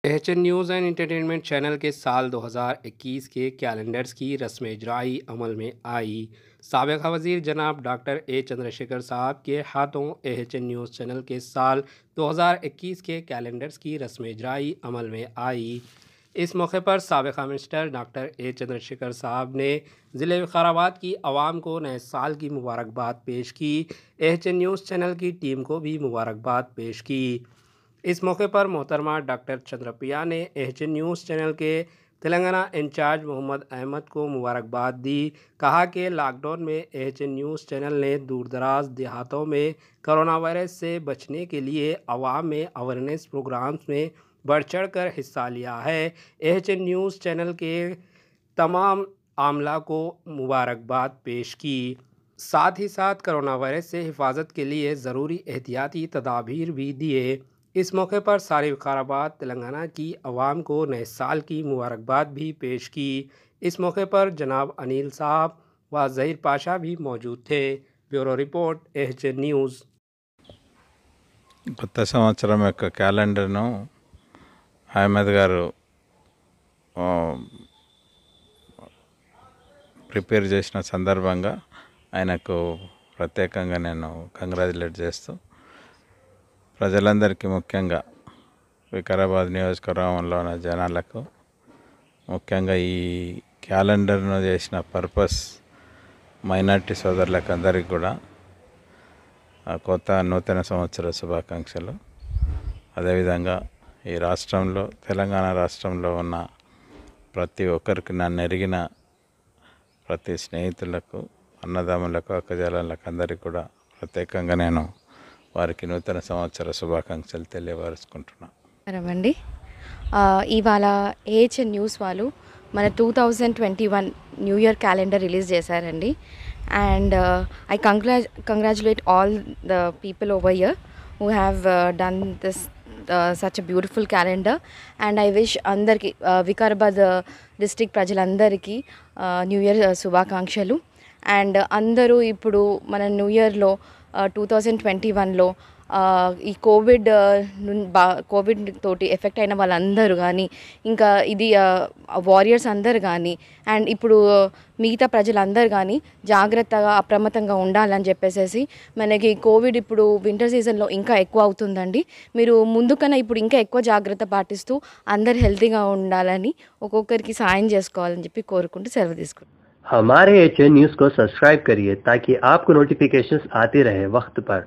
HN news and entertainment channel के साल 2021 के कैलेंडर्स की रस्म इजराई अमल में आई। साबिक़ा वज़ीर जनाब डॉक्टर ए चंद्रशेखर साहब के हाथों एचएन न्यूज़ चैनल के साल 2021 के कैलेंडर्स की रस्म इजराई अमल में आई। इस मौके पर साबिक़ा मिनिस्टर डॉक्टर ए चंद्रशेखर साहब ने ज़िले विकाराबाद की आवाम को नए साल की मुबारकबाद पेश की। एचएन न्यूज़ चैनल की टीम को भी मुबारकबाद पेश की। इस मौके पर मोहतरमा डॉक्टर चंद्रप्रिया ने एचएन न्यूज़ चैनल के तेलंगाना इंचार्ज मोहम्मद अहमद को मुबारकबाद दी। कहा कि लॉकडाउन में एचएन न्यूज़ चैनल ने दूर दराज देहातों में कोरोना वायरस से बचने के लिए आवाम में अवेयरनेस प्रोग्राम्स में बढ़ चढ़ कर हिस्सा लिया है। एचएन न्यूज़ चैनल के तमाम आमला को मुबारकबाद पेश की। साथ ही साथ कोरोना वायरस से हिफाजत के लिए ज़रूरी एहतियाती तदाबीर भी दिए। इस मौके पर सारी विकाराबाद तेलंगाना की आवाम को नए साल की मुबारकबाद भी पेश की। इस मौके पर जनाब अनिल साहब व ज़हीर पाशा भी मौजूद थे। Bureau report HN news. కొత్త సంవత్సరం యొక్క క్యాలెండర్ను అహ్మద్ గారు ప్రిపేర్ చేసిన సందర్భంగా ఆయనకు ప్రత్యేకంగా నేను కంగ్రాచులేట్ చేస్తూ ప్రజలందరికీ ముఖ్యంగా వికారాబాద్ నియోజకవర్గంలో ఉన్న జనాలకు ముఖ్యంగా ఈ క్యాలెండర్ను చేసిన పర్పస్ మైనార్టీ సోదరులకు అందరికీ కూడా కొత్త నూతన సంవత్సర శుభాకాంక్షలు. అదేవిధంగా ఈ రాష్ట్రంలో తెలంగాణ రాష్ట్రంలో ఉన్న ప్రతి ఒక్కరికి నన్ను ఎరిగిన ప్రతి స్నేహితులకు, అన్నదమ్ములకు, అక్కజాలకు అందరికీ కూడా ప్రత్యేకంగా నేను వారికి నూతన సంవత్సర శుభాకాంక్షలు తెలియపరుచుకుంటున్నాను. అండి ఇవాళ ఏహెచ్ఎన్ న్యూస్ వాళ్ళు మన 2021 న్యూ ఇయర్ క్యాలెండర్ రిలీజ్ చేశారండి. And I congratulate all the people over here who have done this such a beautiful calendar. And I wish అందరికీ వికారాబాద్ డిస్ట్రిక్ట్ ప్రజలందరికీ న్యూ ఇయర్ శుభాకాంక్షలు. అండ్ అందరూ ఇప్పుడు మన న్యూ ఇయర్లో 2021లో ఈ కోవిడ్ తోటి ఎఫెక్ట్ అయిన వాళ్ళందరూ కానీ, ఇంకా ఇది వారియర్స్ అందరు కానీ, అండ్ ఇప్పుడు మిగతా ప్రజలందరూ కానీ జాగ్రత్తగా అప్రమత్తంగా ఉండాలని చెప్పేసి, మనకి కోవిడ్ ఇప్పుడు వింటర్ సీజన్లో ఇంకా ఎక్కువ అవుతుందండి. మీరు ముందు కన్నా ఇప్పుడు ఇంకా ఎక్కువ జాగ్రత్త పాటిస్తూ అందరు హెల్తీగా ఉండాలని, ఒక్కొక్కరికి సాయం చేసుకోవాలని చెప్పి కోరుకుంటూ సెలవు తీసుకుంటాం. हमारे एचएन न्यूज़ को सब्सक्राइब करिए ताकि आपको नोटिफिकेशंस आती रहे वक्त पर।